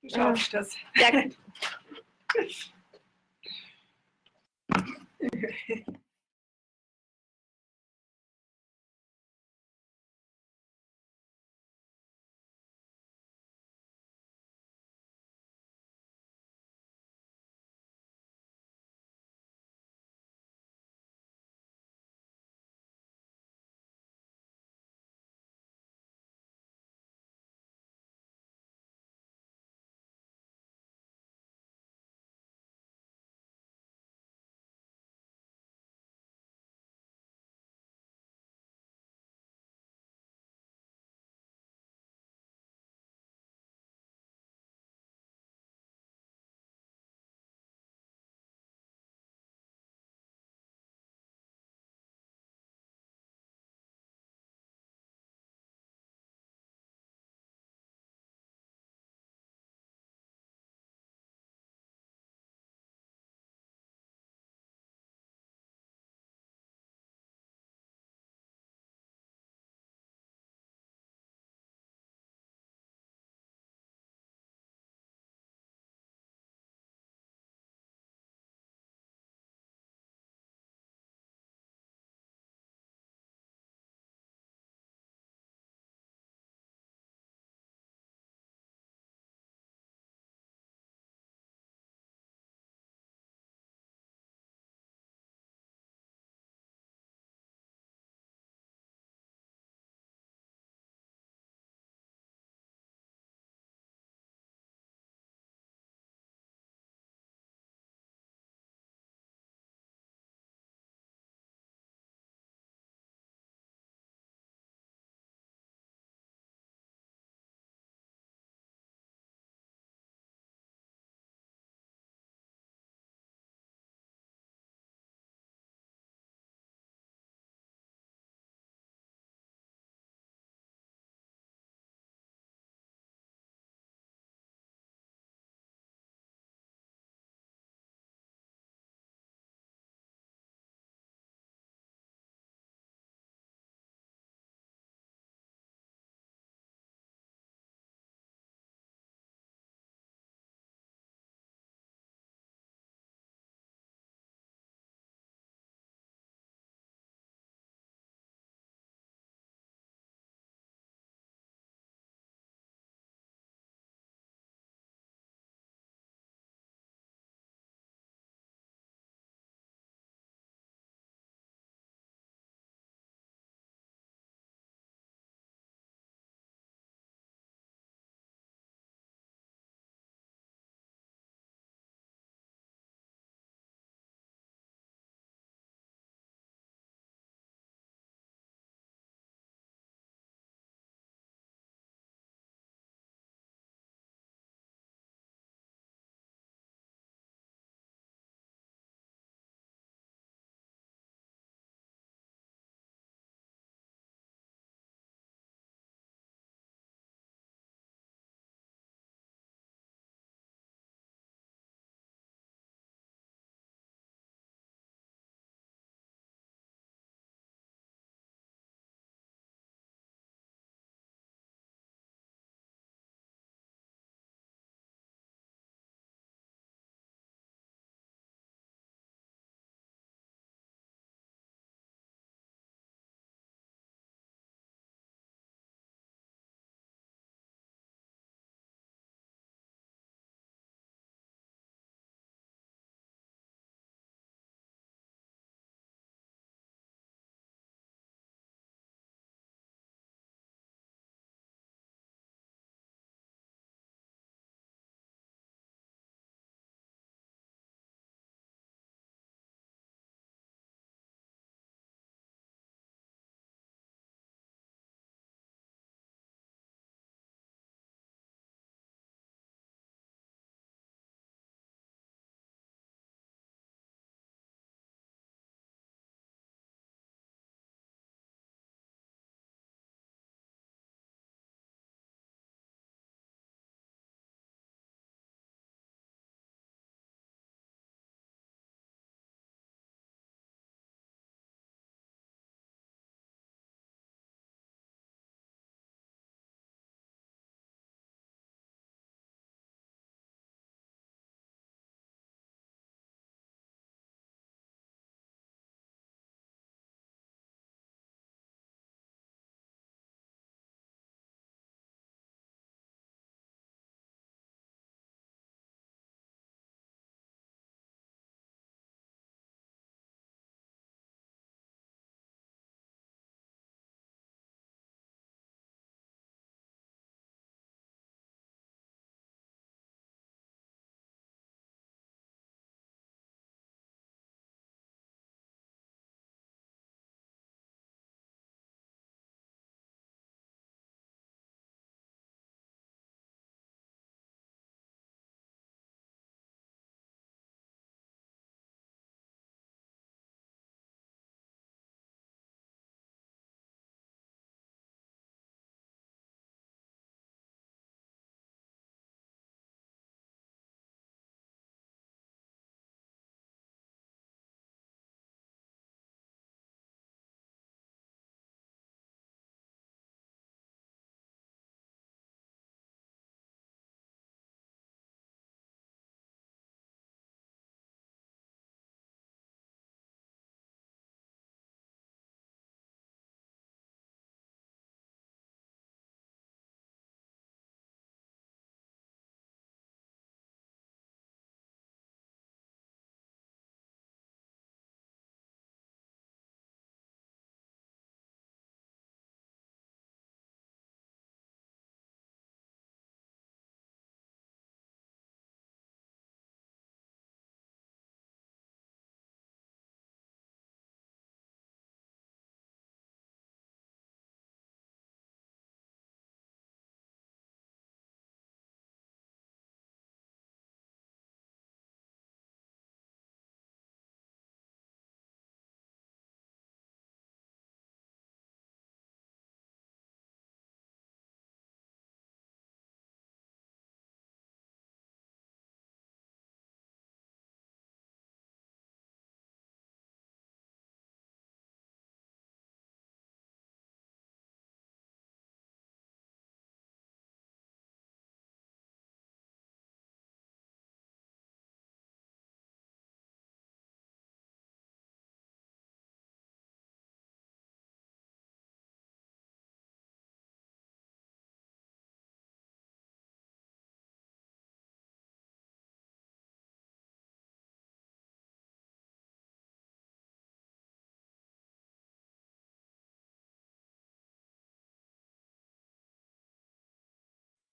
Du schaffst das. Ja.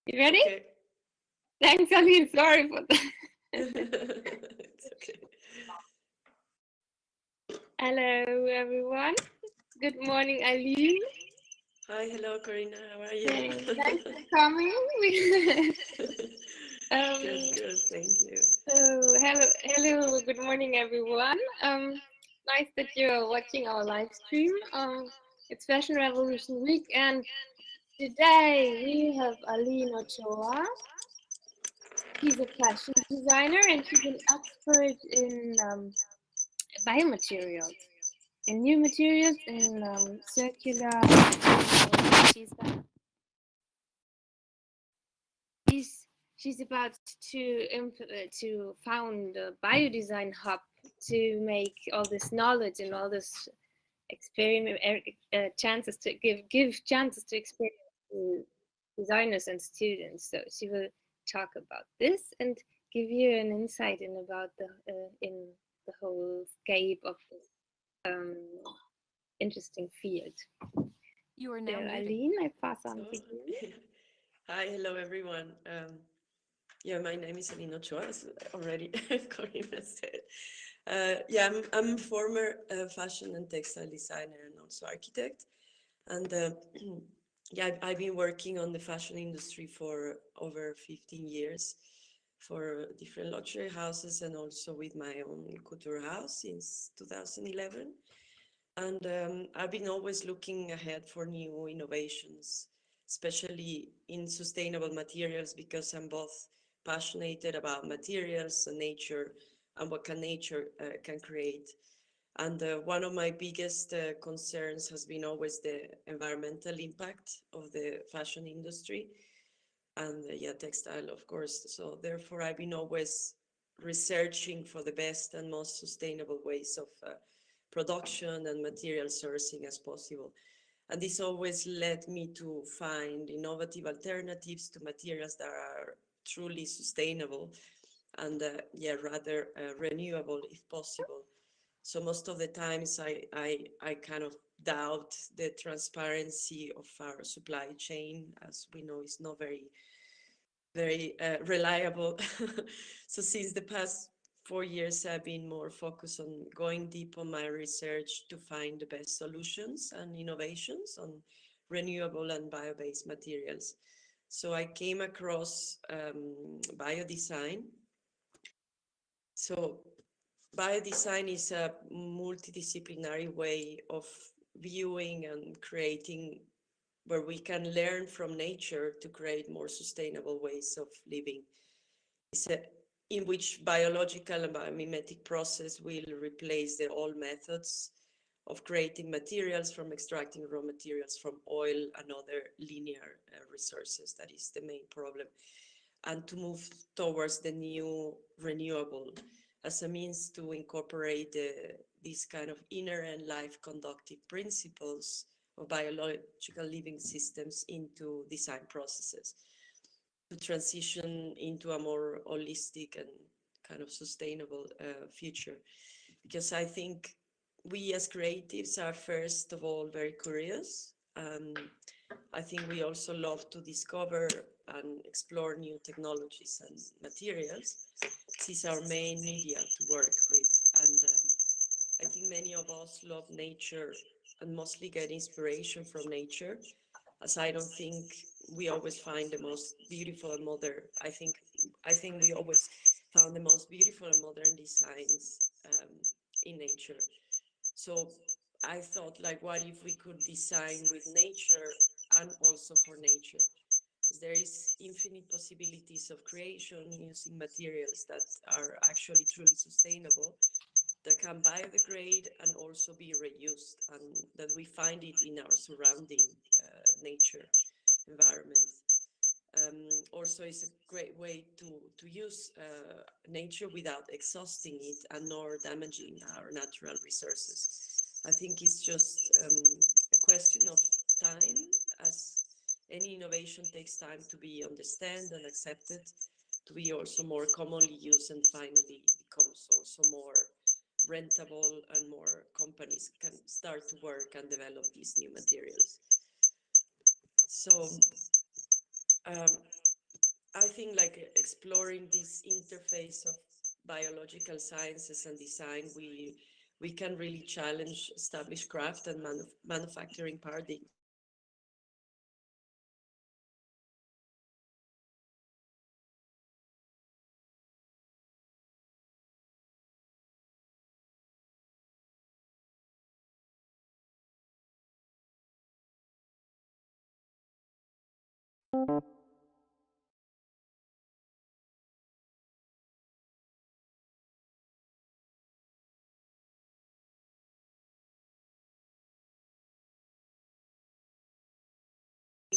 You ready? Okay. Thanks, Aline. Sorry for that. It's okay. Hello, everyone. Good morning, Aline. Hi, hello, Corina. How are you? Thanks for coming. Good, um, good. Thank you. hello. Good morning, everyone. Nice that you're watching our live stream. It's Fashion Revolution Week, and today we have Alline Ochoa. She's a fashion designer, and she's an expert in biomaterials, in new materials, in circular. She's she's she's about to found a biodesign hub to make all this knowledge and all this experiment chances to give chances to experience to designers and students. So she will talk about this and give you an insight in the whole scape of this interesting field. You are So, now muted. Aline, I pass on to you. Hi, hello, everyone. Yeah, my name is Alline Ochoa, as already Corina said. I'm a former fashion and textile designer and also architect. And I've been working on the fashion industry for over 15 years for different luxury houses and also with my own couture house since 2011. And I've been always looking ahead for new innovations, especially in sustainable materials, because I'm both passionate about materials and nature and what can nature can create. And one of my biggest concerns has been always the environmental impact of the fashion industry and textile, of course. So therefore, I've been always researching for the best and most sustainable ways of production and material sourcing as possible. And this always led me to find innovative alternatives to materials that are truly sustainable and rather renewable if possible. So most of the times I kind of doubt the transparency of our supply chain, as we know, is not very reliable. So since the past 4 years, I've been more focused on going deep on my research to find the best solutions and innovations on renewable and bio-based materials. So I came across Biodesign. So Biodesign is a multidisciplinary way of viewing and creating where we can learn from nature to create more sustainable ways of living. It's in which biological and biomimetic process will replace the old methods of creating materials from extracting raw materials from oil and other linear resources. That is the main problem. And to move towards the new renewable as a means to incorporate these kind of inherent life conductive principles of biological living systems into design processes to transition into a more holistic and kind of sustainable future. Because I think we as creatives are first of all very curious. I think we also love to discover and explore new technologies and materials. This is our main media to work with. And I think many of us love nature and mostly get inspiration from nature, as I don't think we always find the most beautiful and modern. I think we always found the most beautiful and modern designs in nature. So I thought, like, what if we could design with nature and also for nature? There is infinite possibilities of creation using materials that are actually truly sustainable, that can biodegrade and also be reused, and that we find it in our surrounding nature environment. Also, it's a great way to use nature without exhausting it and nor damaging our natural resources. I think it's just a question of time, as any innovation takes time to be understood and accepted, to be also more commonly used, and finally becomes also more rentable and more companies can start to work and develop these new materials. So I think like exploring this interface of biological sciences and design, we can really challenge established craft and manufacturing paradigms.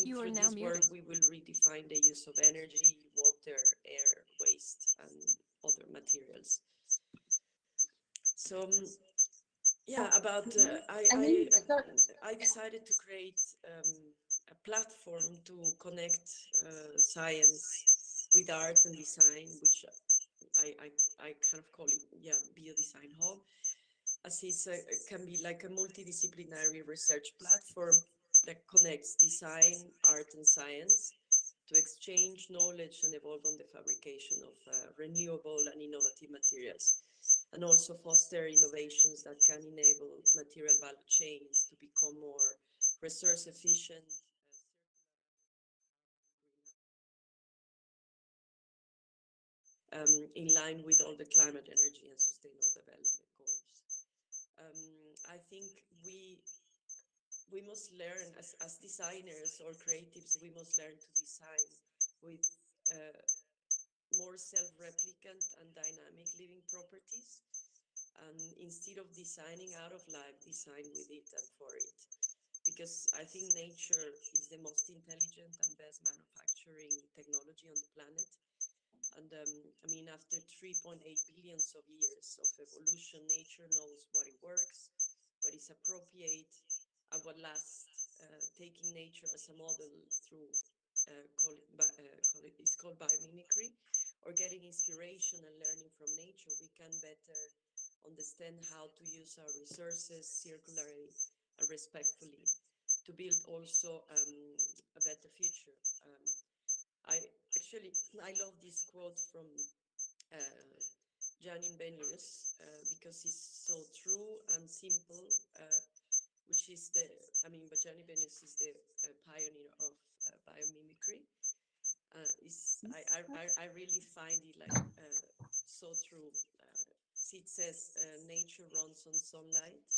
You are Through now this work, muted. we will redefine the use of energy, water, air, waste, and other materials. So, yeah, about Aline, I decided to create a platform to connect science with art and design, which I kind of call it, yeah, Biodesign Hub, as it can be like a multidisciplinary research platform that connects design, art, and science to exchange knowledge and evolve on the fabrication of renewable and innovative materials, and also foster innovations that can enable material value chains to become more resource efficient, in line with all the climate, energy, and sustainable development goals. I think we must learn as designers or creatives, we must learn to design with uh, more self-replicant and dynamic living properties. And instead of designing out of life, design with it and for it. Because I think nature is the most intelligent and best manufacturing technology on the planet. And I mean, after 3.8 billions of years of evolution, nature knows what it works, what is appropriate, and what lasts. Taking nature as a model through it's called biomimicry, or getting inspiration and learning from nature, we can better understand how to use our resources circularly and respectfully to build also a better future. I actually I love this quote from uh, Janine Benyus because it's so true and simple. Which is the, I mean, Bajani Benyus is the pioneer of biomimicry. I really find it like so true. It says nature runs on sunlight.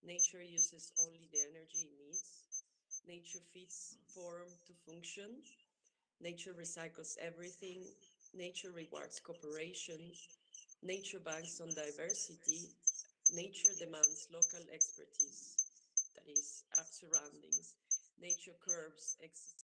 Nature uses only the energy it needs. Nature fits form to function. Nature recycles everything. Nature rewards cooperation. Nature banks on diversity. Nature demands local expertise, that is, our surroundings. Nature curbs excess.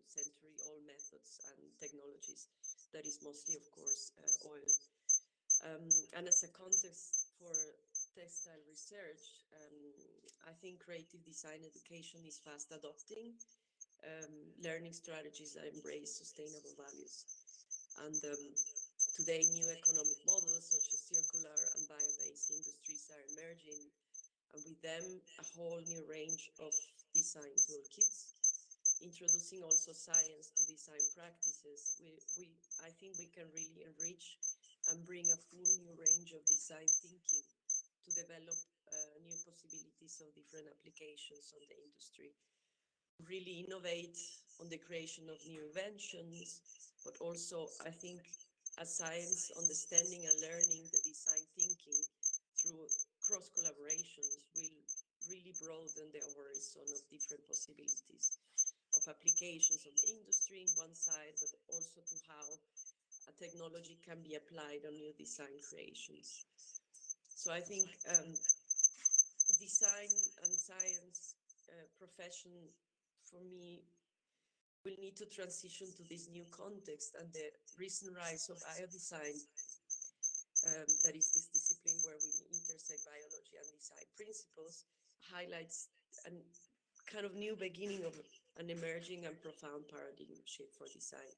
Century-old methods and technologies that is mostly, of course, oil. And as a context for textile research, I think creative design education is fast adopting learning strategies that embrace sustainable values. And today, new economic models such as circular and bio-based industries are emerging, and with them, a whole new range of design toolkits, introducing also science to design practices. I think we can really enrich and bring a full new range of design thinking to develop new possibilities of different applications on the industry. Really innovate on the creation of new inventions, but also I think as science, understanding and learning the design thinking through cross collaborations will really broaden the horizon of different possibilities of applications of the industry in one side, but also to how a technology can be applied on new design creations. So I think design and science profession for me will need to transition to this new context, and the recent rise of biodesign, that is this discipline where we intersect biology and design principles, highlights a kind of new beginning of an emerging and profound paradigm shift for design.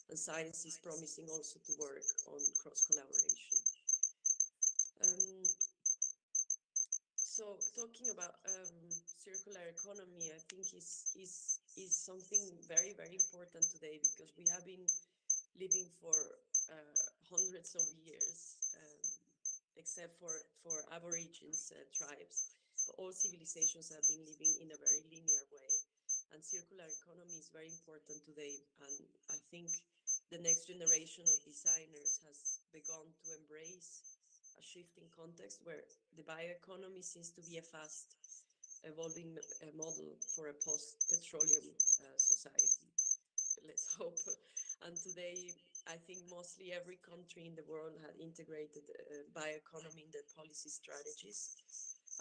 And science is promising also to work on cross collaboration. So talking about circular economy, I think is something very, very important today, because we have been living for hundreds of years, except for Aborigines tribes. But all civilizations have been living in a very linear way. And circular economy is very important today. And I think the next generation of designers has begun to embrace a shifting context where the bioeconomy seems to be a fast evolving model for a post-petroleum society. Let's hope. And today, I think mostly every country in the world had integrated bioeconomy in their policy strategies.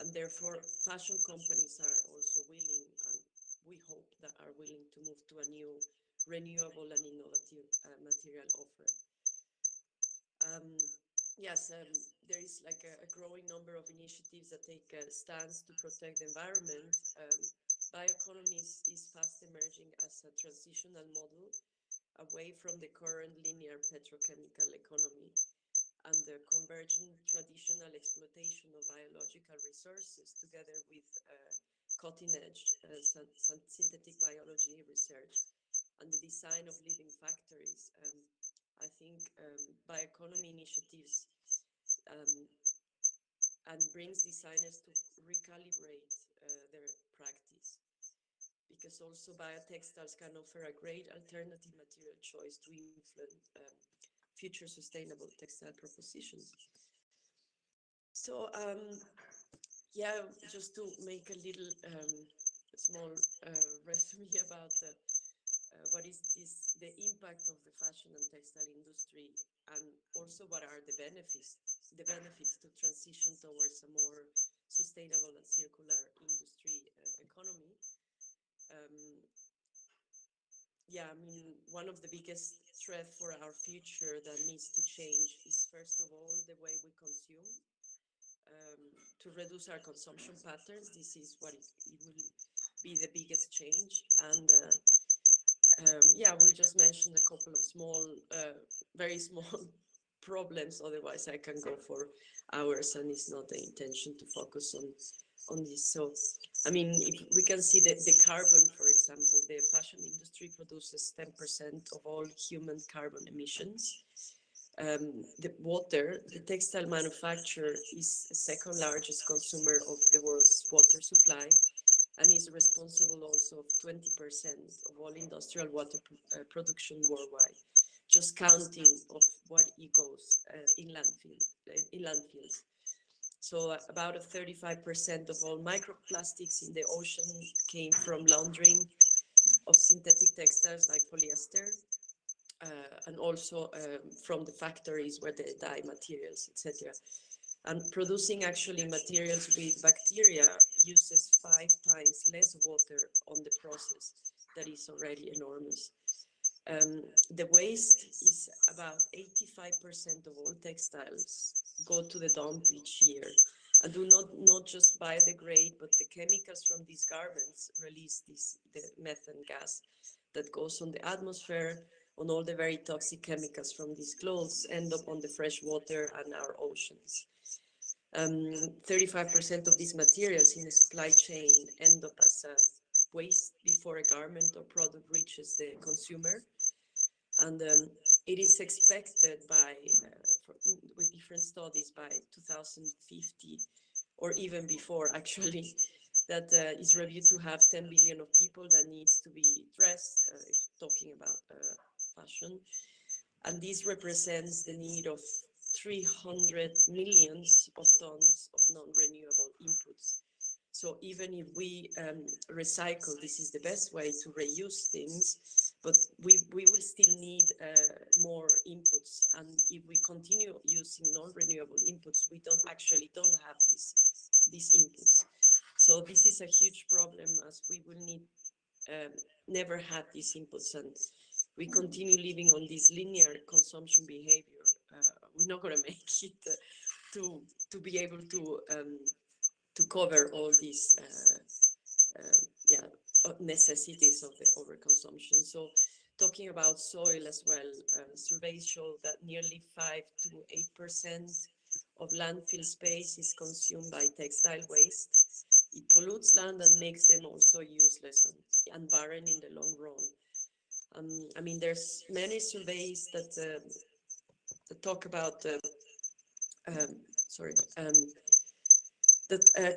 And therefore, fashion companies are also willing, and we hope that are willing to move to a new renewable and innovative material offer. Yes, there is like a growing number of initiatives that take a stance to protect the environment. Bioeconomy is fast emerging as a transitional model away from the current linear petrochemical economy and the convergent traditional exploitation of biological resources together with cutting-edge synthetic biology research and the design of living factories. I think bioeconomy initiatives and brings designers to recalibrate their practice, because also biotextiles can offer a great alternative material choice to influence future sustainable textile propositions. So yeah, just to make a little small resume about what is the impact of the fashion and textile industry, and also what are the benefits to transition towards a more sustainable and circular industry economy. Yeah, I mean, one of the biggest threats for our future that needs to change is, first of all, the way we consume. To reduce our consumption patterns, this is what it will be the biggest change. And yeah, we'll just mention a couple of small, very small problems. Otherwise, I can go for hours, and it's not the intention to focus on this. So, I mean, if we can see the carbon, for example, the fashion industry produces 10% of all human carbon emissions. The water, the textile manufacturer is the second largest consumer of the world's water supply, and is responsible also of 20% of all industrial water production worldwide, just counting of what it goes in landfills. So about 35% of all microplastics in the ocean came from laundering of synthetic textiles like polyester, and also from the factories where they dye materials, etc. And producing actually materials with bacteria uses 5 times less water on the process. That is already enormous. The waste is about 85% of all textiles go to the dump each year, and do not just biodegrade, but the chemicals from these garments release the methane gas that goes on the atmosphere, on all the very toxic chemicals from these clothes end up on the fresh water and our oceans. 35% of these materials in the supply chain end up as a waste before a garment or product reaches the consumer. And it is expected with different studies by 2050, or even before actually, that is reviewed to have 10 billion of people that needs to be dressed, talking about fashion. And this represents the need of 300 millions of tons of non-renewable inputs. So even if we recycle, this is the best way to reuse things, but we will still need more inputs. And if we continue using non-renewable inputs, we don't have these inputs. So this is a huge problem, as we will need never have these inputs, and we continue living on this linear consumption behavior. We're not going to make it to be able to cover all these necessities of the overconsumption. So talking about soil as well, surveys show that nearly 5 to 8% of landfill space is consumed by textile waste. It pollutes land and makes them also useless and barren in the long run. I mean, there's many surveys that talk about that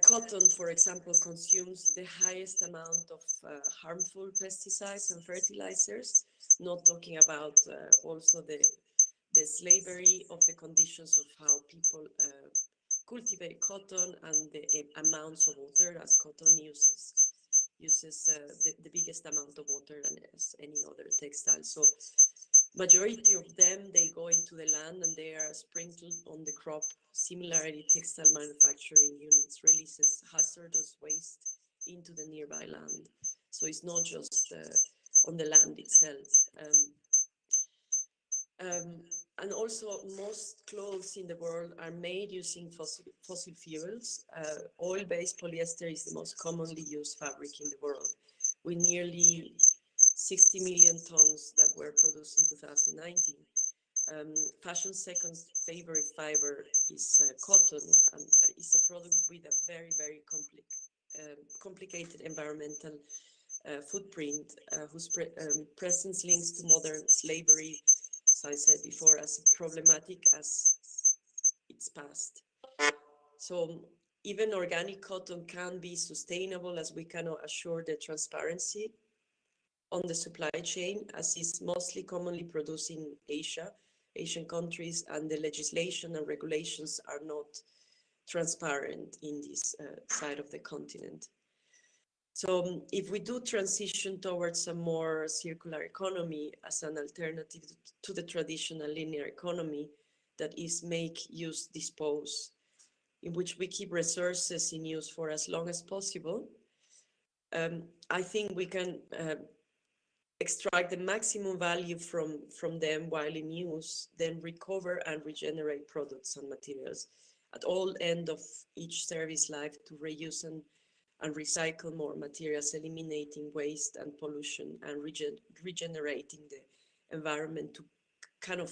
cotton, for example, consumes the highest amount of harmful pesticides and fertilizers, not talking about also the slavery of the conditions of how people cultivate cotton and the amounts of water, as cotton uses the biggest amount of water than as any other textile. So majority of them, they go into the land and they are sprinkled on the crop. Similarly, textile manufacturing units releases hazardous waste into the nearby land. So it's not just on the land itself. And also, most clothes in the world are made using fossil fuels. Oil-based polyester is the most commonly used fabric in the world, with nearly 60 million tons that were produced in 2019. Fashion's second favorite fiber is cotton, and it's a product with a very, very complicated environmental footprint, whose presence links to modern slavery, as I said before, as problematic as its past. So even organic cotton can be sustainable, as we cannot assure the transparency on the supply chain, as is mostly commonly produced in Asian countries, and the legislation and regulations are not transparent in this side of the continent. So if we do transition towards a more circular economy as an alternative to the traditional linear economy that is make, use, dispose, in which we keep resources in use for as long as possible, I think we can extract the maximum value from them while in use, then recover and regenerate products and materials at all end of each service life to reuse and recycle more materials, eliminating waste and pollution and regenerating the environment to kind of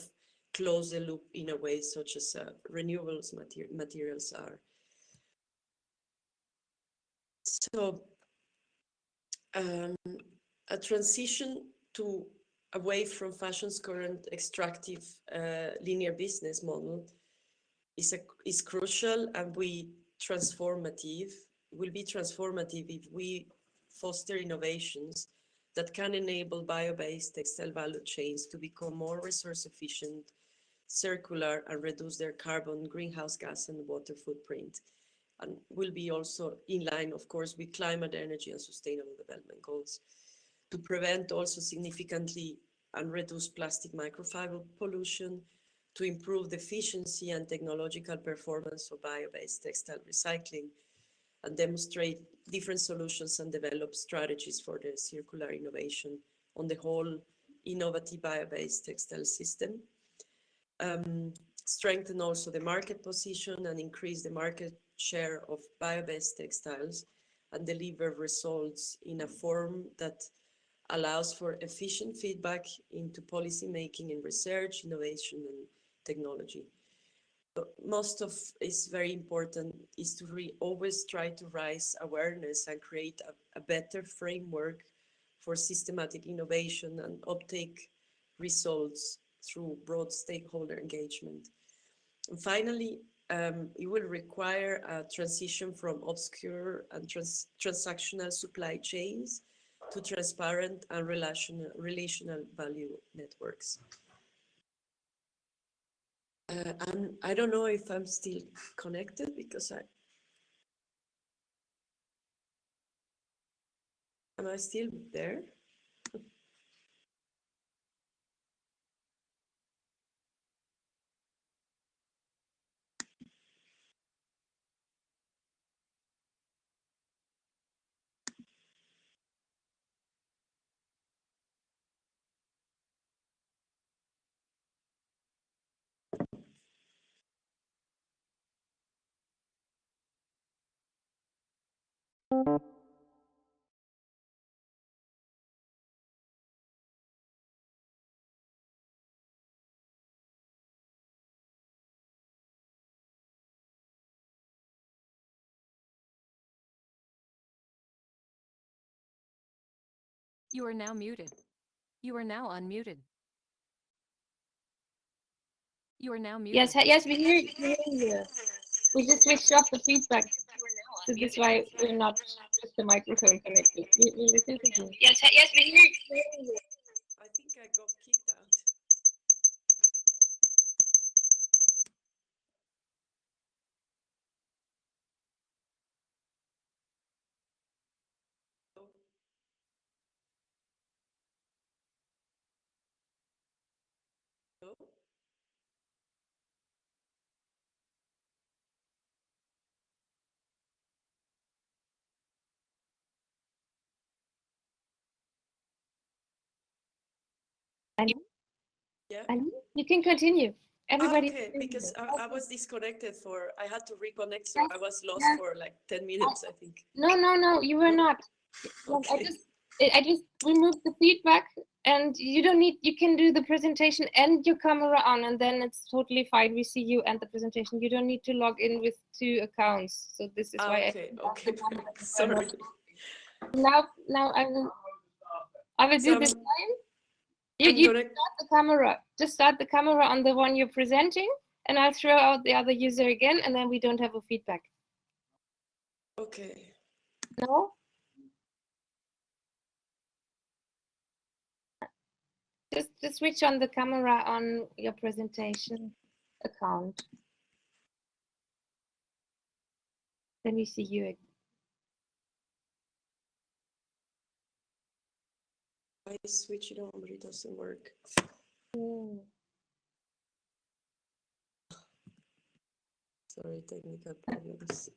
close the loop in a way such as renewables materials are. So a transition away from fashion's current extractive linear business model is crucial, and will be transformative if we foster innovations that can enable bio-based textile value chains to become more resource efficient, circular, and reduce their carbon, greenhouse gas, and water footprint, and will be also in line, of course, with climate, energy, and sustainable development goals, to prevent also significantly and reduce plastic microfiber pollution, to improve the efficiency and technological performance of bio-based textile recycling, and demonstrate different solutions and develop strategies for the circular innovation on the whole innovative bio-based textile system. Strengthen also the market position and increase the market share of bio-based textiles, and deliver results in a form that allows for efficient feedback into policy making and research, innovation, and technology. But most of is very important is to always try to raise awareness and create a better framework for systematic innovation and uptake results through broad stakeholder engagement. And finally, it will require a transition from obscure and transactional supply chains to transparent and relational value networks. I don't know if I'm still connected because am I still there? You are now muted. You are now unmuted. You are now muted. Yes, we hear you. We just switched off the feedback. So this is why we're not with the microphone connected. We listen to you. Yes, we hear you. I think I got kicked out. Hello? Yeah. And you can continue. Everybody. Okay, because I was disconnected I had to reconnect, so Yes, I was lost yes. for like 10 minutes, I think. No, you were No? not. Like, Okay. I just removed the feedback, and you don't need. You can do the presentation and your camera on, and then it's totally fine. We see you and the presentation. You don't need to log in with 2 accounts. So this is why Okay, okay, sorry. now I will do So this I'm- time. You I'm you gonna, start the camera. Just start the camera on the one you're presenting, and I'll throw out the other user again, and then we don't have a feedback. okay. No. Just switch on the camera on your presentation account. Then we see you again. I switch it on, but it doesn't work. Sorry, technical problems.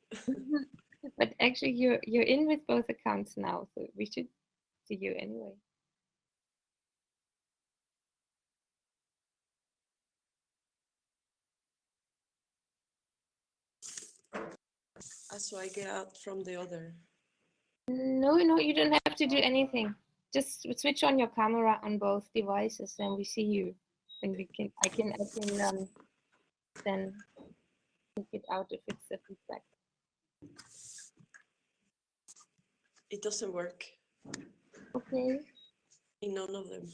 But actually, you're in with both accounts now, so we should see you anyway. So I get out from the other. No, you don't have to do anything. Just switch on your camera on both devices, and we see you. And I can then take it out if it's a feedback. It doesn't work Okay. in none of them.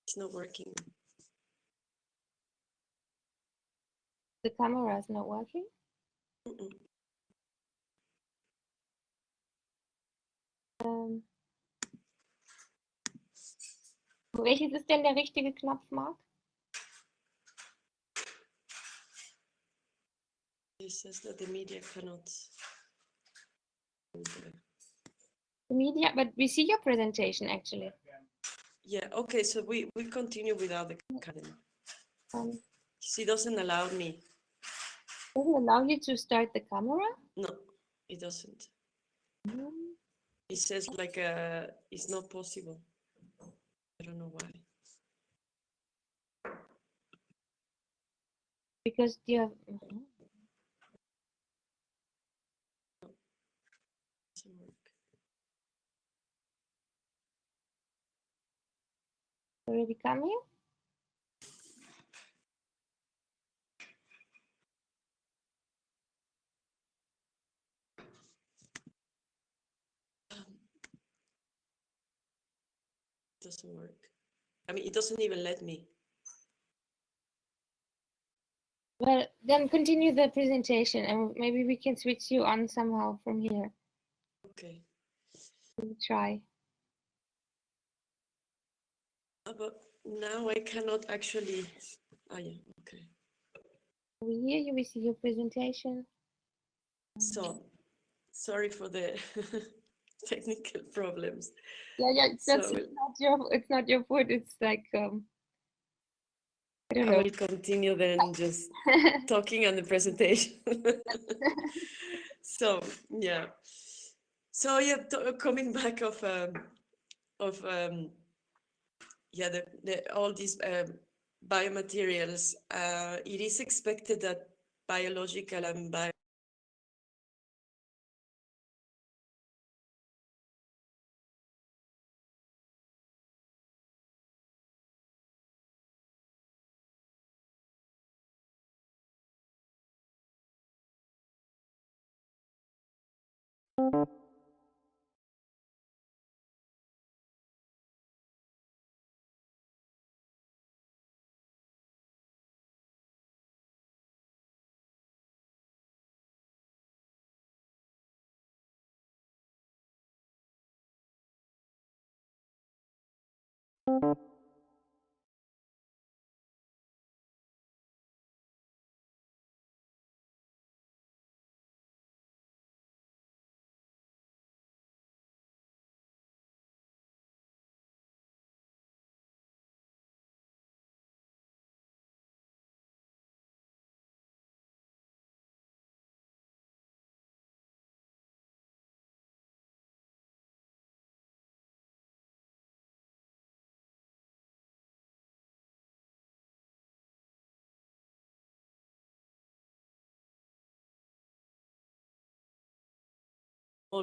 It's not working. The camera is not working. Mm-mm. Welches ist denn der richtige Knopf, Marc? It says that the media cannot. The media, but we see your presentation actually. Yeah, okay, so we continue without the academy. She doesn't allow me. Does it allow you to start the camera? No, it doesn't. Mm. It says like it's not possible. I don't know why. Because you have. Doesn't work. Already coming? It doesn't work. I mean, it doesn't even let me. Well, then continue the presentation, and maybe we can switch you on somehow from here. Okay. We'll try. But now I cannot actually. Oh yeah, okay. We hear you. We see your presentation. So sorry for the technical problems. Yeah. That's So not your. It's not your fault. It's like I don't I know. will continue then just talking on the presentation. So yeah. So yeah, coming back of yeah all these biomaterials, it is expected that biological and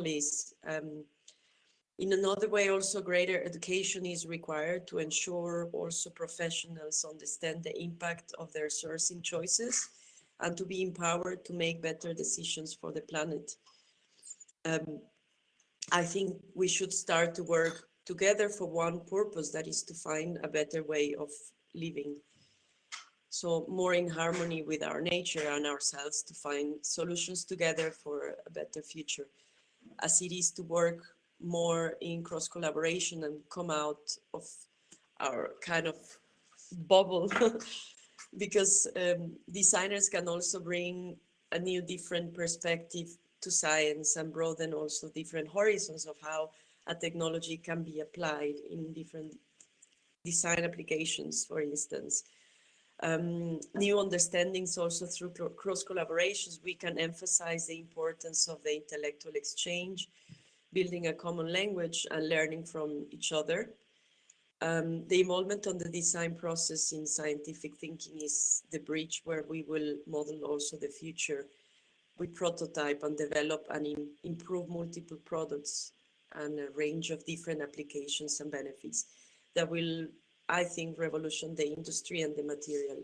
is in another way, also greater education is required to ensure also professionals understand the impact of their sourcing choices and to be empowered to make better decisions for the planet. Um, I think we should start to work together for one purpose, that is to find a better way of living. So more in harmony with our nature and ourselves, to find solutions together for a better future, as it is to work more in cross collaboration and come out of our kind of bubble. Because designers can also bring a new different perspective to science and broaden also different horizons of how a technology can be applied in different design applications, for instance. New understandings also through cross collaborations, we can emphasize the importance of the intellectual exchange, building a common language and learning from each other. The involvement on the design process in scientific thinking is the bridge where we will model also the future. We prototype and develop and improve multiple products and a range of different applications and benefits that will, I think, revolution the industry and the material.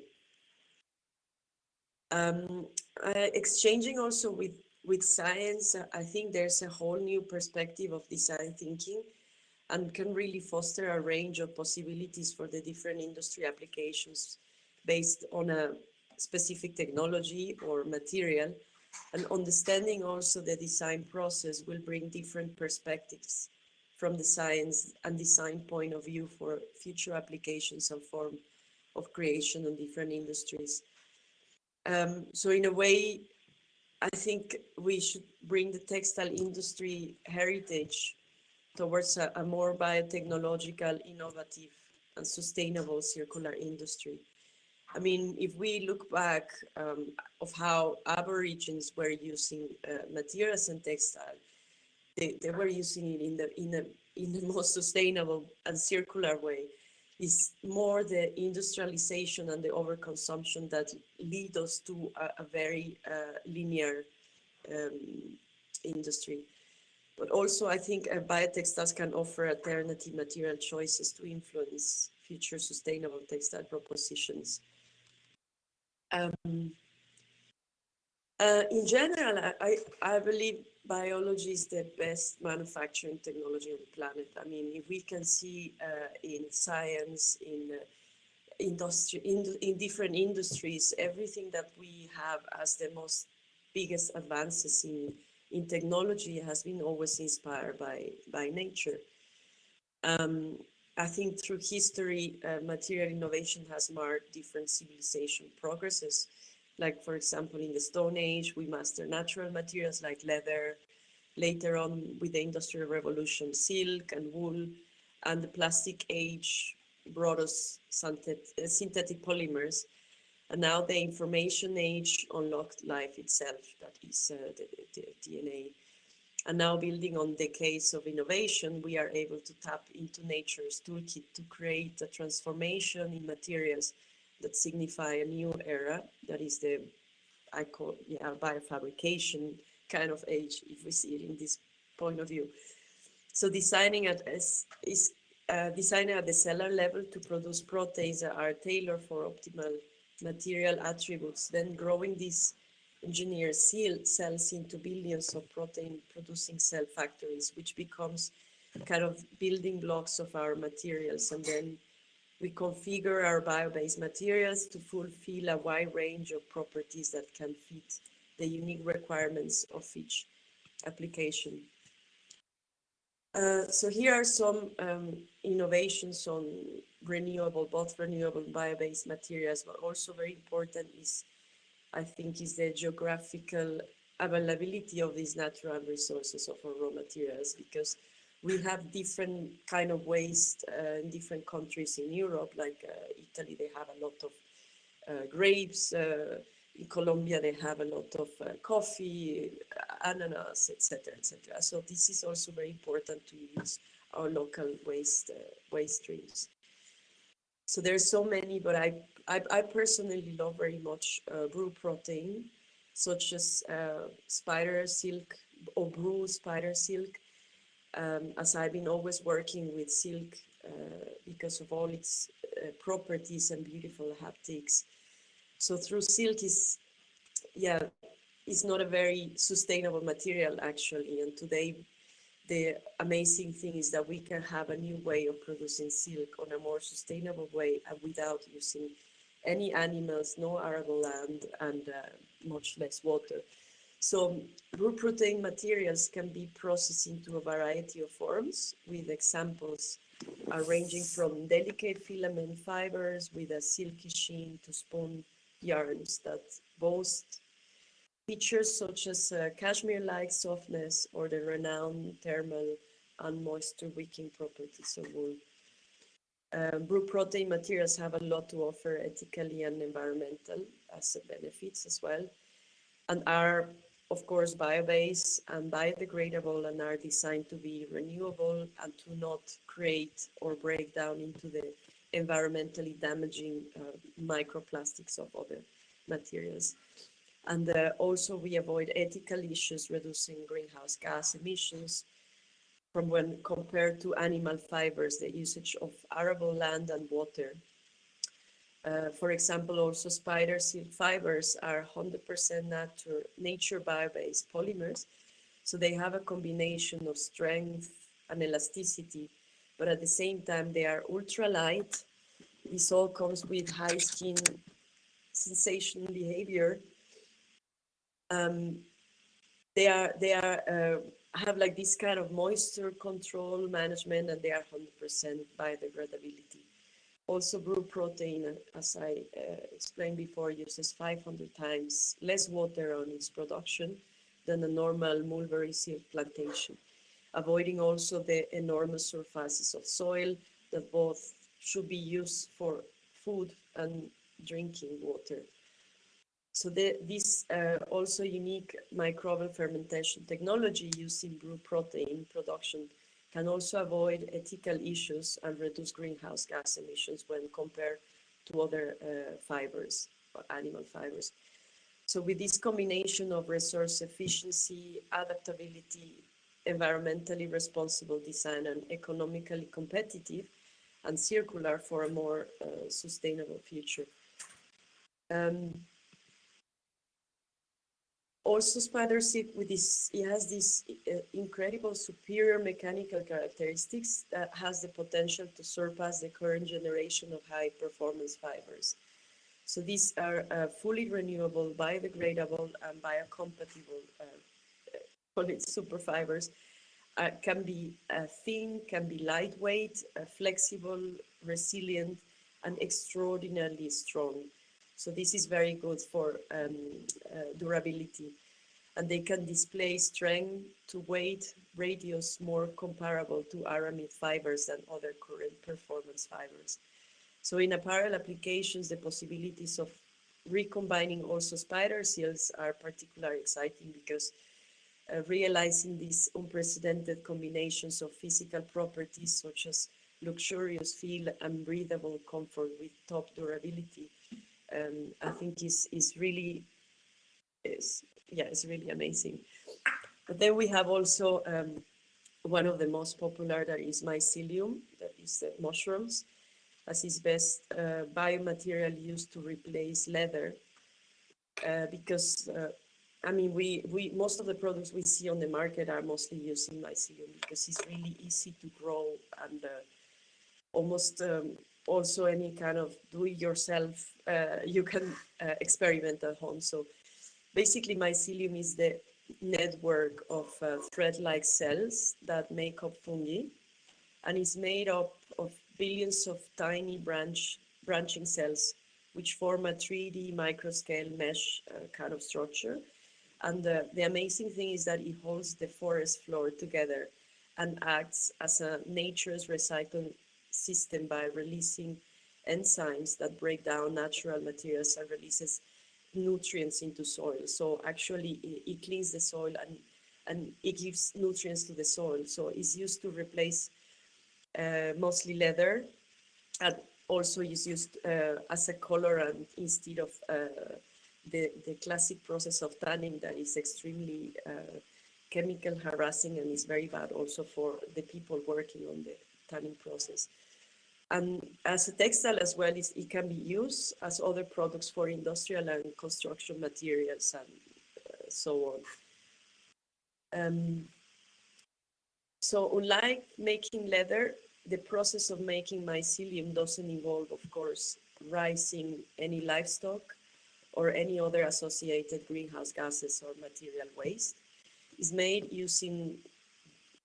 Um, Exchanging also with science, I think there's a whole new perspective of design thinking and can really foster a range of possibilities for the different industry applications based on a specific technology or material. And understanding also the design process will bring different perspectives from the science and design point of view for future applications and form of creation in different industries. So in a way, I think we should bring the textile industry heritage towards a more biotechnological, innovative, and sustainable circular industry. I mean, if we look back of how Aborigines were using materials and textile, they were using it in the most sustainable and circular way. It's more the industrialization and the overconsumption that lead us to a very linear industry. But also, I think biotextiles can offer alternative material choices to influence future sustainable textile propositions. In general, I believe biology is the best manufacturing technology on the planet. I mean, if we can see in science, in industry, in different industries, everything that we have as the most biggest advances in technology has been always inspired by nature. I think through history, material innovation has marked different civilization progresses. Like, for example, in the Stone Age, we mastered natural materials like leather. Later on, with the Industrial Revolution, silk and wool, and the Plastic Age brought us synthetic polymers. And now the Information Age unlocked life itself, that is the DNA. And now, building on decades of innovation, we are able to tap into nature's toolkit to create a transformation in materials that signify a new era. That is the, I call, biofabrication kind of age, if we see it in this point of view. So designing at the cellular level to produce proteins that are tailored for optimal material attributes, then growing these engineered cells into billions of protein producing cell factories, which becomes kind of building blocks of our materials. And then we configure our bio-based materials to fulfill a wide range of properties that can fit the unique requirements of each application. So here are some innovations on renewable, both renewable and bio-based materials, but also very important is, I think, is the geographical availability of these natural resources of our raw materials, because we have different kind of waste in different countries in Europe, like Italy, they have a lot of grapes, in Colombia, they have a lot of coffee, ananas, etc., etc. So this is also very important to use our local waste streams. So there's so many, but I personally love very much brew protein, such as spider silk or brew spider silk, as I've been always working with silk because of all its properties and beautiful haptics. So through silk is not a very sustainable material actually, and today the amazing thing is that we can have a new way of producing silk on a more sustainable way and without using any animals, no arable land, and much less water. So raw protein materials can be processed into a variety of forms, with examples ranging from delicate filament fibers with a silky sheen to spun yarns that boast features such as cashmere-like softness or the renowned thermal and moisture-wicking properties of wool. Brew protein materials have a lot to offer ethically and environmental as benefits as well, and are, of course, bio-based and biodegradable, and are designed to be renewable and to not create or break down into the environmentally damaging microplastics of other materials. And also we avoid ethical issues reducing greenhouse gas emissions from when compared to animal fibers, the usage of arable land and water. For example, also spider silk fibers are 100% nature bio-based polymers. So they have a combination of strength and elasticity, but at the same time, they are ultra light. This all comes with high skin sensation behavior. They have like this kind of moisture control management, and they are 100% biodegradability. Also, brew protein, as I explained before, uses 500 times less water on its production than a normal mulberry silk plantation, avoiding also the enormous surfaces of soil that both should be used for food and drinking water. So this also unique microbial fermentation technology used in brew protein production can also avoid ethical issues and reduce greenhouse gas emissions when compared to other fibers, or animal fibers. So with this combination of resource efficiency, adaptability, environmentally responsible design, and economically competitive and circular for a more sustainable future. Also, spider silk it has this incredible superior mechanical characteristics that has the potential to surpass the current generation of high performance fibers. So these are fully renewable, biodegradable, and biocompatible, call it super fibers, can be thin, can be lightweight, flexible, resilient, and extraordinarily strong. So this is very good for durability. And they can display strength to weight radius more comparable to aramid fibers than other current performance fibers. So in apparel applications, the possibilities of recombining also spider silks are particularly exciting because realizing these unprecedented combinations of physical properties such as luxurious feel and breathable comfort with top durability, I think is really it's really amazing. But then we have also one of the most popular, that is mycelium, that is mushrooms, as is best biomaterial used to replace leather, because I mean, we most of the products we see on the market are mostly using mycelium because it's really easy to grow and almost also any kind of do-it-yourself you can experiment at home. So basically, mycelium is the network of thread-like cells that make up fungi, and is made up of billions of tiny branching cells, which form a 3D microscale mesh kind of structure. And the amazing thing is that it holds the forest floor together and acts as a nature's recycling system by releasing enzymes that break down natural materials and releases nutrients into soil. So actually it cleans the soil and it gives nutrients to the soil. So it's used to replace mostly leather, and also is used as a colorant instead of the classic process of tanning that is extremely chemical harassing and is very bad also for the people working on the tanning process. And as a textile as well, it can be used as other products for industrial and construction materials and so on. So unlike making leather, the process of making mycelium doesn't involve, of course, raising any livestock or any other associated greenhouse gases or material waste. It's made using,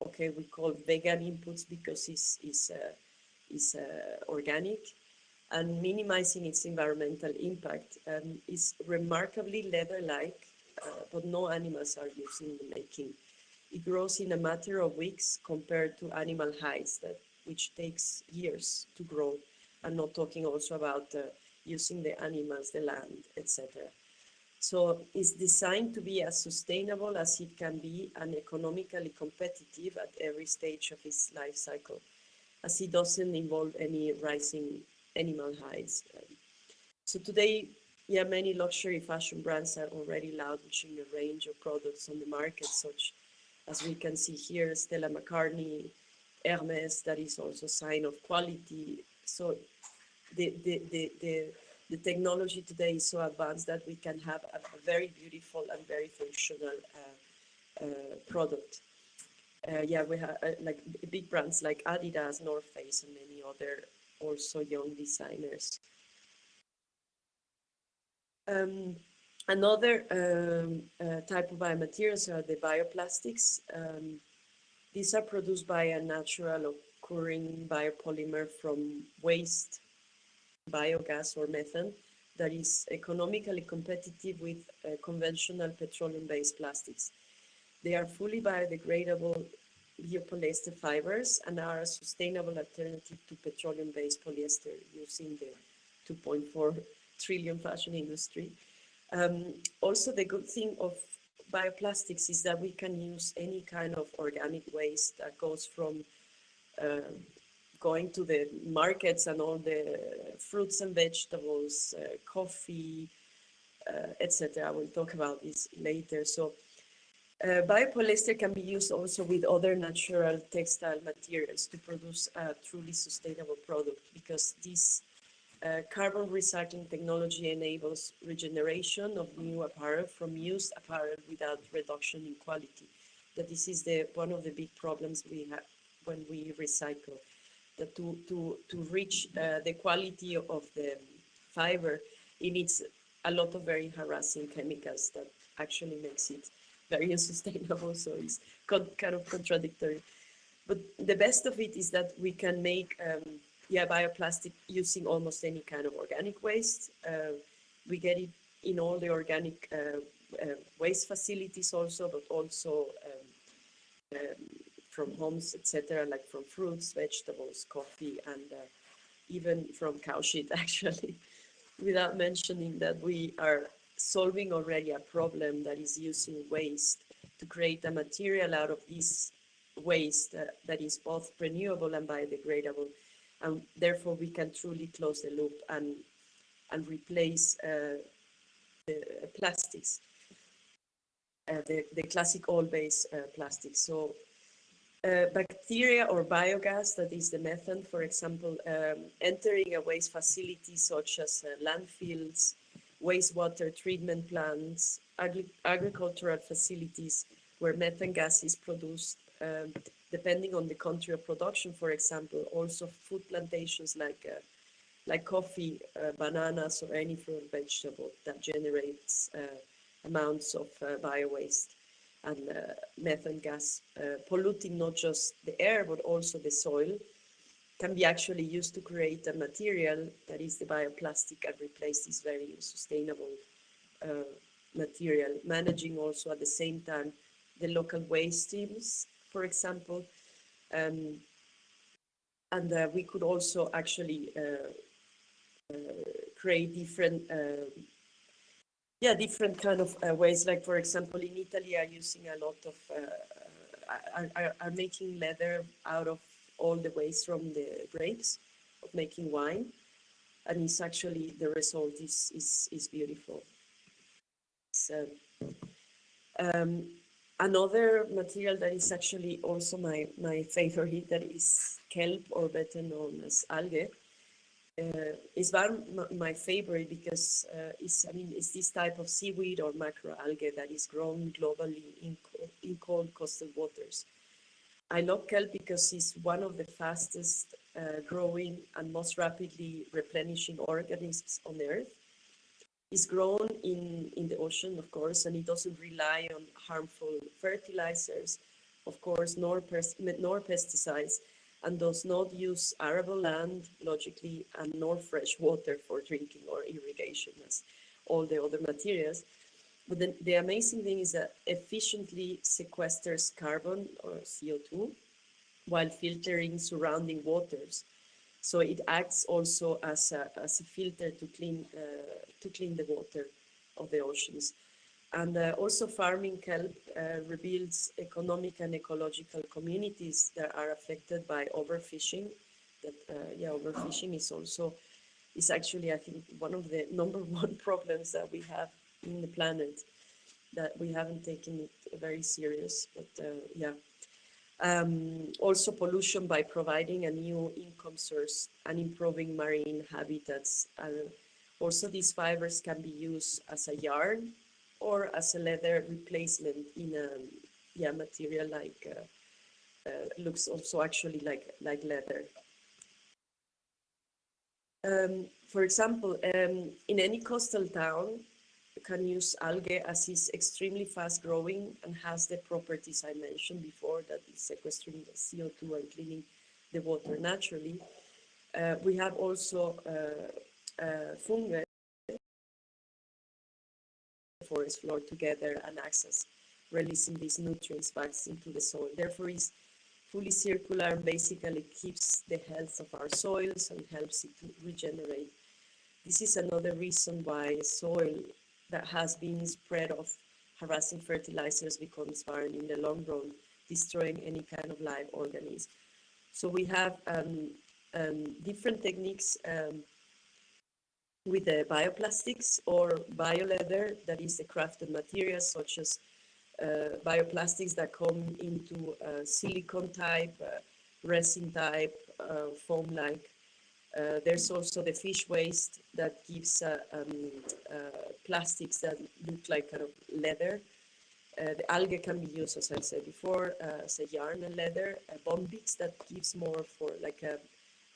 okay, we call vegan inputs because it's organic, and minimizing its environmental impact. Is remarkably leather-like, but no animals are used in the making. It grows in a matter of weeks compared to animal hides, which takes years to grow. I'm not talking also about using the animals, the land, etc. So it's designed to be as sustainable as it can be and economically competitive at every stage of its life cycle, as it doesn't involve any rising animal hides. So today, yeah, many luxury fashion brands are already launching a range of products on the market, such as we can see here, Stella McCartney, Hermes, that is also a sign of quality. So the technology today is so advanced that we can have a very beautiful and very functional product. Yeah, we have like big brands like Adidas, North Face, and many other also young designers. Another type of biomaterials are the bioplastics. These are produced by a natural occurring biopolymer from waste, biogas or methane, that is economically competitive with conventional petroleum-based plastics. They are fully biodegradable biopolyester fibers and are a sustainable alternative to petroleum-based polyester used in the 2.4 trillion fashion industry. Also, the good thing of bioplastics is that we can use any kind of organic waste that goes from going to the markets and all the fruits and vegetables, coffee, etc. I will talk about this later. So biopolyester can be used also with other natural textile materials to produce a truly sustainable product, because this carbon recycling technology enables regeneration of new apparel from used apparel without reduction in quality. That this is one of the big problems we have when we recycle. That to reach the quality of the fiber, it needs a lot of very harassing chemicals that actually makes it very unsustainable, so it's kind of contradictory. But the best of it is that we can make bioplastic using almost any kind of organic waste. We get it in all the organic waste facilities also, but also from homes, etc., like from fruits, vegetables, coffee, and even from cow shit, actually, without mentioning that we are solving already a problem that is using waste to create a material out of this waste that is both renewable and biodegradable, and therefore we can truly close the loop and replace the plastics, the classic oil-based plastics. So bacteria or biogas, that is the methane, for example, entering a waste facility such as landfills, wastewater treatment plants, agricultural facilities where methane gas is produced, depending on the country of production, for example, also food plantations like coffee, bananas, or any fruit or vegetable that generates amounts of bio-waste and methane gas, polluting not just the air but also the soil, can be actually used to create a material that is the bioplastic and replace this very unsustainable material, managing also at the same time the local waste streams, for example. And we could also actually create different different kind of ways. Like, for example, in Italy are using a lot of are making leather out of all the waste from the grapes of making wine, and it's actually, the result is beautiful. So another material that is actually also my favorite, that is kelp, or better known as algae. Is one my favorite because it's this type of seaweed or macroalgae that is grown globally in cold coastal waters. I love kelp because it's one of the fastest growing and most rapidly replenishing organisms on Earth. It's grown in the ocean, of course, and it doesn't rely on harmful fertilizers, of course, nor pesticides, and does not use arable land, logically, and nor fresh water for drinking or irrigation as all the other materials. But the amazing thing is that efficiently sequesters carbon, or CO2, while filtering surrounding waters. So it acts also as a filter to clean the water of the oceans. And also farming kelp rebuilds economic and ecological communities that are affected by overfishing. Overfishing is actually, I think, one of the #1 problems that we have in the planet, that we haven't taken it very serious. But also pollution by providing a new income source and improving marine habitats. Also, these fibers can be used as a yarn or as a leather replacement in a material like looks also actually like leather. For example, in any coastal town, you can use algae, as it's extremely fast growing and has the properties I mentioned before, that is sequestering the CO2 and cleaning the water naturally. We have also fungi forest floor together and access, releasing these nutrients back into the soil. Therefore, it's fully circular and basically keeps the health of our soils and helps it to regenerate. This is another reason why soil that has been spread of harassing fertilizers becomes barren in the long run, destroying any kind of live organism. So we have different techniques with the bioplastics or bioleather, that is the crafted materials, such as bioplastics that come into silicone type, resin type, foam-like. There's also the fish waste that gives plastics that look like kind of leather. The algae can be used, as I said before, as a yarn and leather. Bombyx that gives more for like a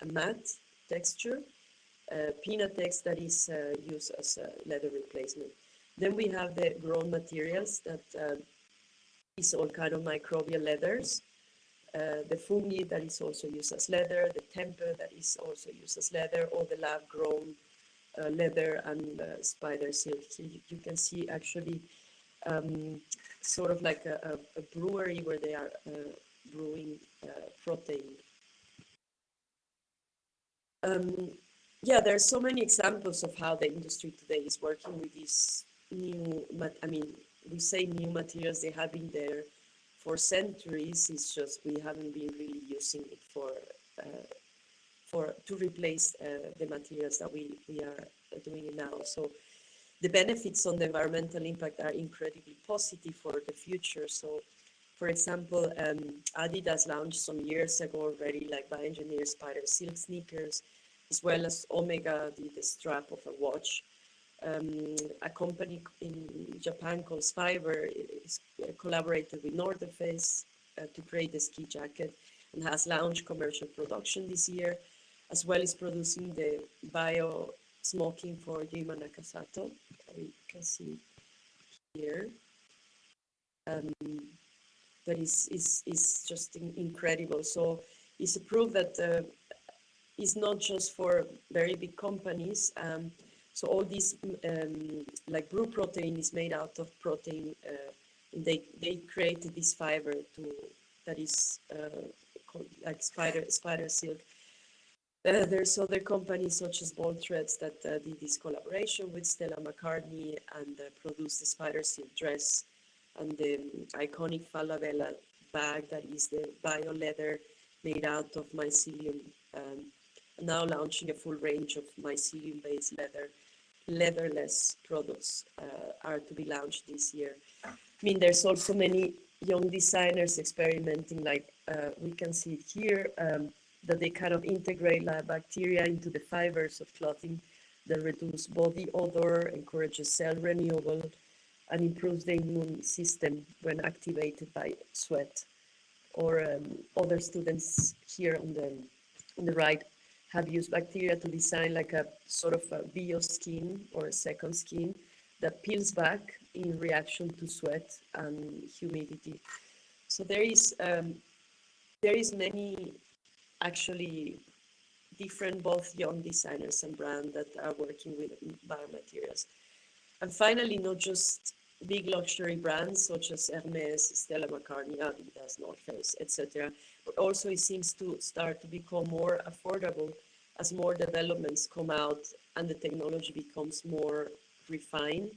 matte texture. Pinatex that is used as a leather replacement. Then we have the grown materials that is all kind of microbial leathers. The fungi that is also used as leather, the temper that is also used as leather, or the lab-grown leather and spider silk. You can see actually sort of like a brewery where they are brewing protein. Yeah, there are so many examples of how the industry today is working with these new, we say new materials, they have been there for centuries. It's just we haven't been really using it to replace the materials that we are doing now. So the benefits on the environmental impact are incredibly positive for the future. So, for example, Adidas launched some years ago already, like bioengineered spider silk sneakers, as well as Omega did the strap of a watch. A company in Japan called Fiber collaborated with Northern Face to create the ski jacket and has launched commercial production this year, as well as producing the bio smoking for Jima Nakasato. You can see here. That is just incredible. So it's a proof that it's not just for very big companies. So all this like brew protein is made out of protein. They created this fiber that is called like spider silk. There's other companies such as Bold Threads that did this collaboration with Stella McCartney and produced the spider silk dress and the iconic Falabella bag that is the bio leather made out of mycelium. Now launching a full range of mycelium-based leatherless products are to be launched this year. I mean, there's also many young designers experimenting, like we can see it here, that they kind of integrate bacteria into the fibers of clothing that reduce body odor, encourages cell renewal, and improves the immune system when activated by sweat. Or other students here on the right have used bacteria to design like a sort of a bio skin or a second skin that peels back in reaction to sweat and humidity. So there is many actually different both young designers and brands that are working with biomaterials. And finally, not just big luxury brands such as Hermes, Stella McCartney, Adidas, North Face, etc. But also it seems to start to become more affordable as more developments come out and the technology becomes more refined.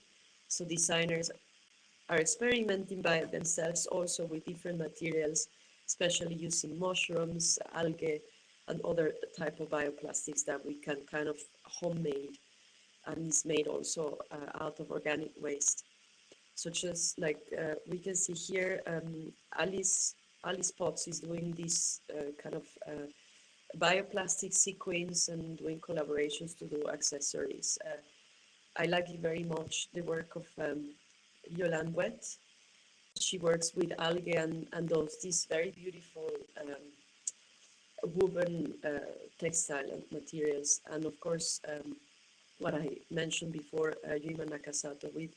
So designers are experimenting by themselves also with different materials, especially using mushrooms, algae, and other type of bioplastics that we can kind of homemade and is made also out of organic waste. Such as like we can see here, Alice Potts is doing this kind of bioplastic sequins and doing collaborations to do accessories. I like it very much, the work of Yolande Wet. She works with algae and does these very beautiful woven textile materials. And of course, what I mentioned before, Yuma Nakasato with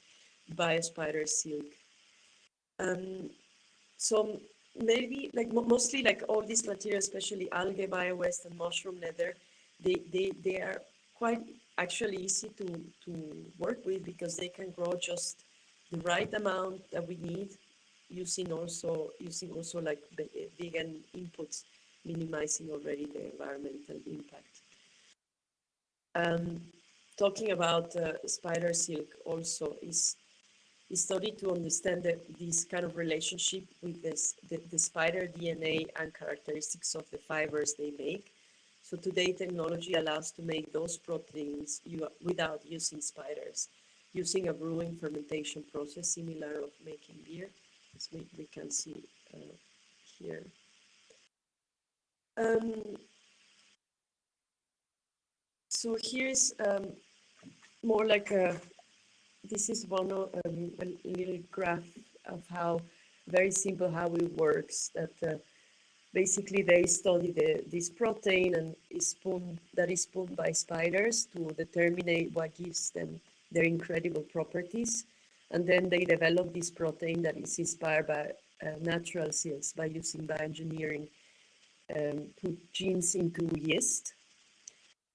biospider silk. So maybe like mostly like all these materials, especially algae, bio-waste, and mushroom leather, they are quite actually easy to work with because they can grow just the right amount that we need using also like vegan inputs, minimizing already the environmental impact. Talking about spider silk also is studied to understand this kind of relationship with the spider DNA and characteristics of the fibers they make. So today technology allows to make those proteins without using spiders, using a brewing fermentation process similar of making beer, as we can see here. So here's more like this is one of a little graph of how very simple how it works. That basically they study this protein and is spun by spiders to determine what gives them their incredible properties, and then they develop this protein that is inspired by natural cells by using bioengineering, put genes into yeast,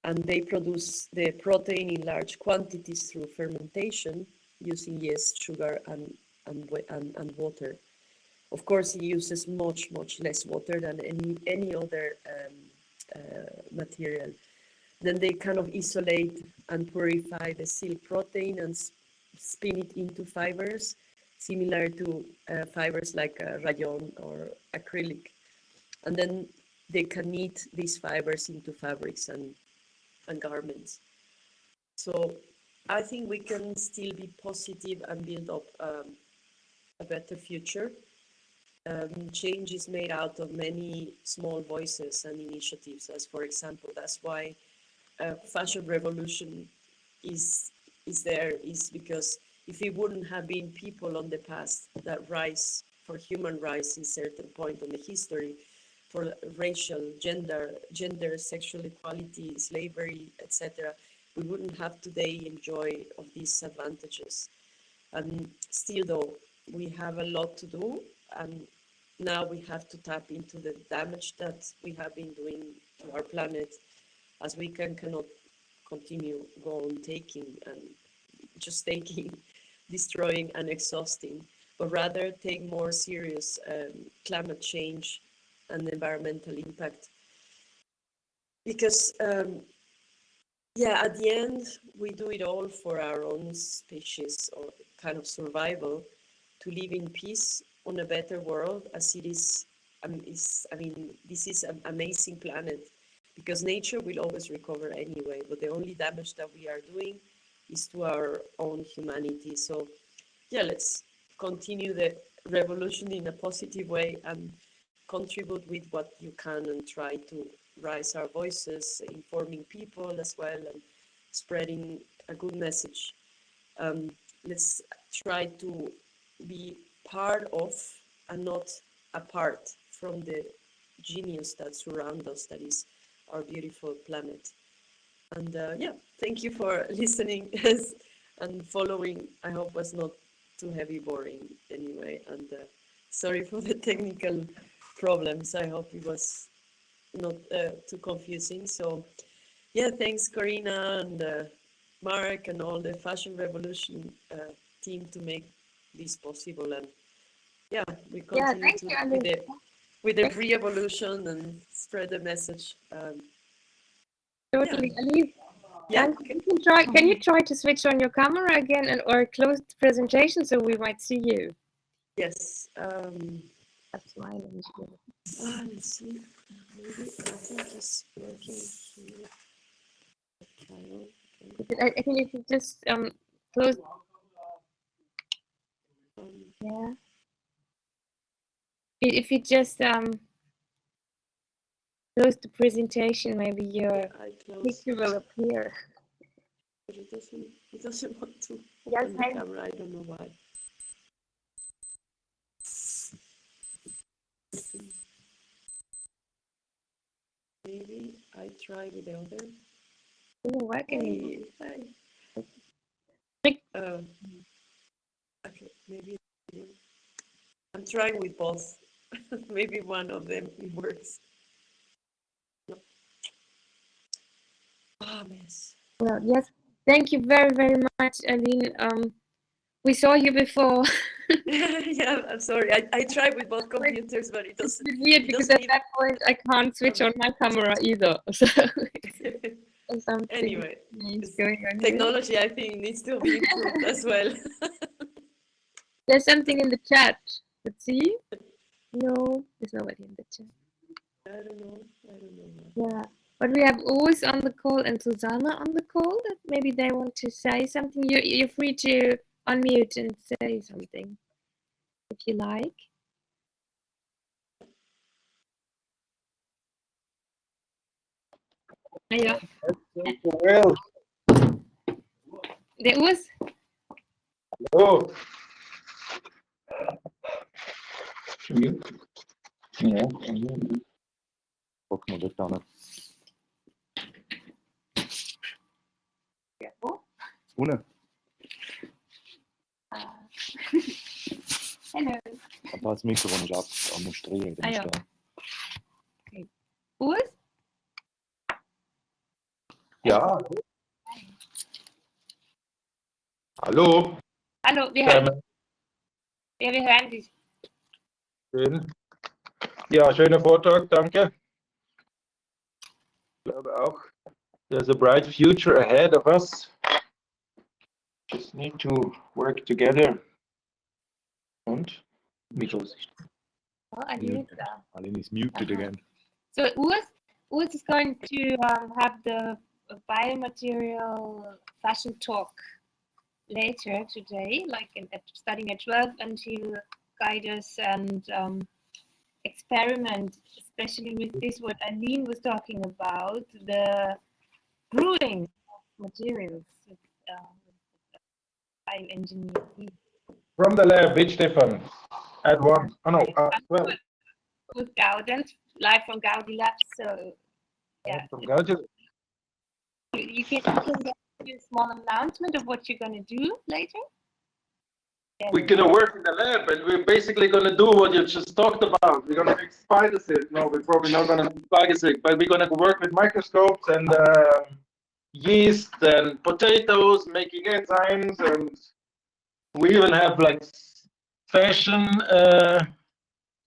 and they produce the protein in large quantities through fermentation using yeast, sugar, and water. Of course, it uses much less water than any other material. Then they kind of isolate and purify the silk protein and spin it into fibers, similar to fibers like rayon or acrylic. And then they can knit these fibers into fabrics and garments. So I think we can still be positive and build up a better future. Change is made out of many small voices and initiatives, as for example, that's why fashion revolution is there, is because if it wouldn't have been people on the past that rise for human rights in certain point in the history, for racial, gender, sexual equality, slavery, etc., we wouldn't have today enjoy of these advantages. And still though, we have a lot to do, and now we have to tap into the damage that we have been doing to our planet, as we cannot continue go on taking, destroying and exhausting, but rather take more serious climate change and environmental impact. Because at the end, we do it all for our own species or kind of survival, to live in peace on a better world, as it is. This is an amazing planet, because nature will always recover anyway, but the only damage that we are doing is to our own humanity. So let's continue the revolution in a positive way and contribute with what you can, and try to raise our voices, informing people as well, and spreading a good message. Let's try to be part of and not apart from the genius that surrounds us, that is our beautiful planet. And thank you for listening and following. I hope it was not too heavy, boring anyway. And sorry for the technical problems. I hope it was not too confusing. So thanks Corina and Mark and all the Fashion Revolution team to make this possible. And we continue with the re-evolution and spread the message. Totally. Aline, can you try to switch on your camera again or close the presentation so we might see you? Yes. That's smiling. Let's see. Maybe I think it's working here. I think if you just close. If you just close the presentation, maybe your picture will appear. But it doesn't want to Yes, open the camera. I don't know why. Maybe I try with the other. Working. Hey. Okay, maybe I'm trying with both. Maybe one of them works. No. Mess. Well, yes. Thank you very, very much, Aline. We saw you before. I'm sorry. I tried with both computers, but it doesn't. It's weird because at that point I can't switch on my camera either. So anyway, going on technology I think needs to be improved as well. There's something in the chat. Let's see. No, there's nobody in the chat. I don't know. Yeah, but we have Urs on the call and Susanna on the call. That maybe they want to say something. You're free to unmute and say something if you like. Ja. Der Urs. Hallo. Ja. Guck mal, das da noch. Ohne. Hello. Aber das Mikrofon ist ab, am Mustrieren. Ah ja. Okay. Urs? Ja. Hallo. Hallo, wir hören dich. Schön. Ja, schöner Vortrag, danke. Ich glaube auch, there's a bright future ahead of us. Just need to work together. Und? Mikro ist Oh, Aline is there. Aline is muted again. So Urs is going to have the biomaterial fashion talk later today, like starting at 12, and he'll guide us and experiment, especially with this, what Aline was talking about, the brewing of materials with bioengineering. From the lab, which Stefan? At 1. Oh no, 12. With Gaudent, live from Gaudi Labs. So yeah, From Gaudi. you can get a small announcement of what you're going to do later. We're gonna work in the lab, and we're basically gonna do what you just talked about. We're gonna make spider silk. No, we're probably not gonna make spider silk, but we're gonna work with microscopes and yeast and potatoes, making enzymes, and we even have like fashion,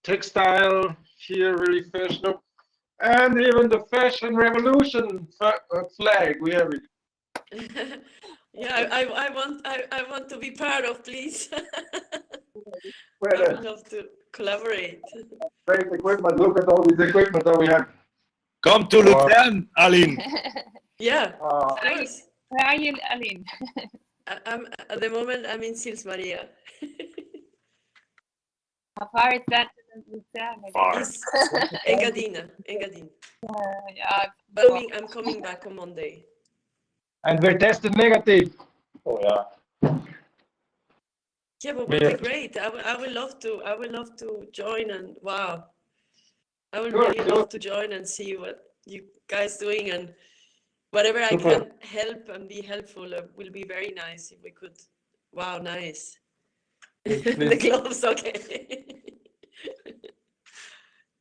textile here, really fashionable, and even the fashion revolution flag. We have it. Yeah, I want to be part of, please. I Well, would love to collaborate. great equipment. Look at all this equipment that we have. Come to Lucerne, Aline. Yeah, of Where course. are you, Aline? I'm at the moment I'm in Sils Maria. How far is that to Lucerne? It's Engadina. Yeah, I'm coming back on Monday. And we're tested negative. Oh yeah. Yeah, but would be great. I would love to join, and wow, I would really love to join and see what you guys doing, and whatever I can help and be helpful will be very nice if we could. Wow, nice. The gloves, okay.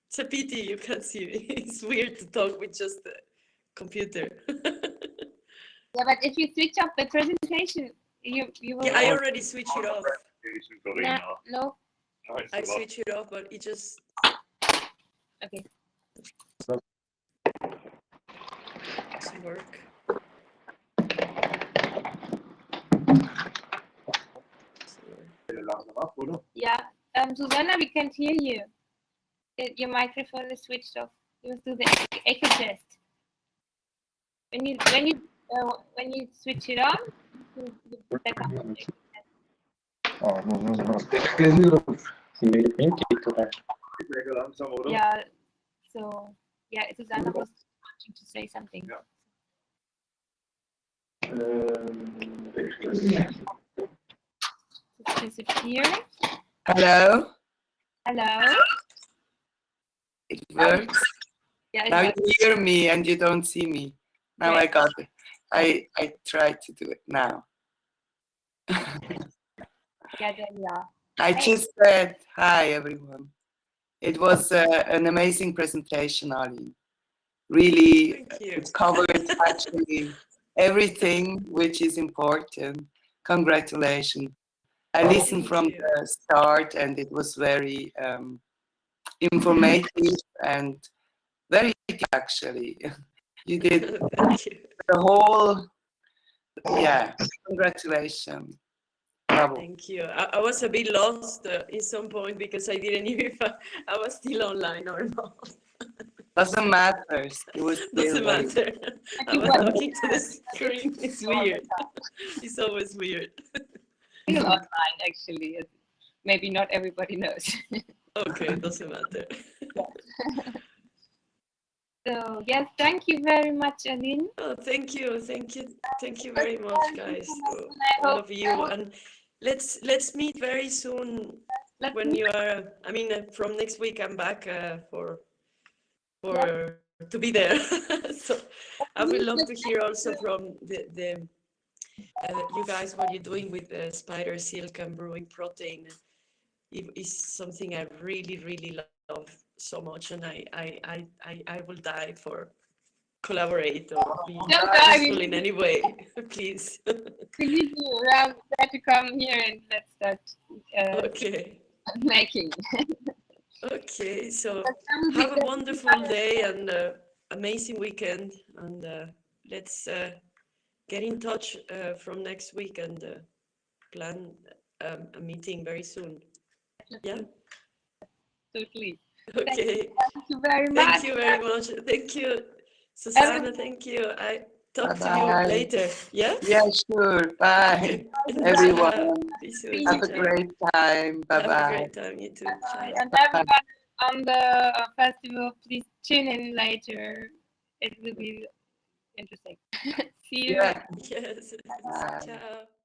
It's a pity you can't see me. It's weird to talk with just the computer. yeah, but if you switch off the presentation, you will. Yeah, I already switched it off. No. I switched it off, but it just. Okay. Doesn't work. Yeah. Susanna, we can't hear you. Your microphone is switched off. You must do the echo test. When you switch it on, you back up the echo test. Yeah. So yeah, Susanna was wanting to say something. It's disappearing. Hello, Hello. it works. Yeah. Now you hear me and you don't see me. Now I got it. I tried to do it now. Yeah, there you are. I just said hi, everyone. It was an amazing presentation, Aline. Really, Thank you. it covered actually everything which is important. Congratulations. I listened from the start and it was very informative and very good, actually. You did Thank you. the whole, yeah, congratulations. Bravo. Thank you. I was a bit lost in some point because I didn't know if I was still online or not. Doesn't matter. It was Doesn't still matter. I was talking to the screen. It's weird. It's always weird. Still online, actually. Maybe not everybody knows. Okay, doesn't matter. So yes, thank you very much, Aline. Oh, thank you very much, guys, to all of you. And let's meet very soon when you are. I mean, from next week I'm back for to be there. So I would love to hear also from the you guys what you're doing with the spider silk and brewing protein. is something I really, really love so much, and I will die for collaborate or be useful in any way. Please. We need you around there to come here and let's start Okay. making. Okay. So That would be have a great. wonderful day and amazing weekend, and let's get in touch from next week and plan a meeting very soon. Yeah. Totally. Okay. Thank you very much. Thank you very much. Thank you, Susanna. Thank you. I talk to you Bye-bye. later. Yeah. Yeah, sure. Bye, everyone. See you soon. Have a Ciao. great time. Have a Bye-bye. great time. You too. Ciao. And everyone on the festival, please tune in later. It will be interesting. See you. Yeah. Yes. Bye. Ciao.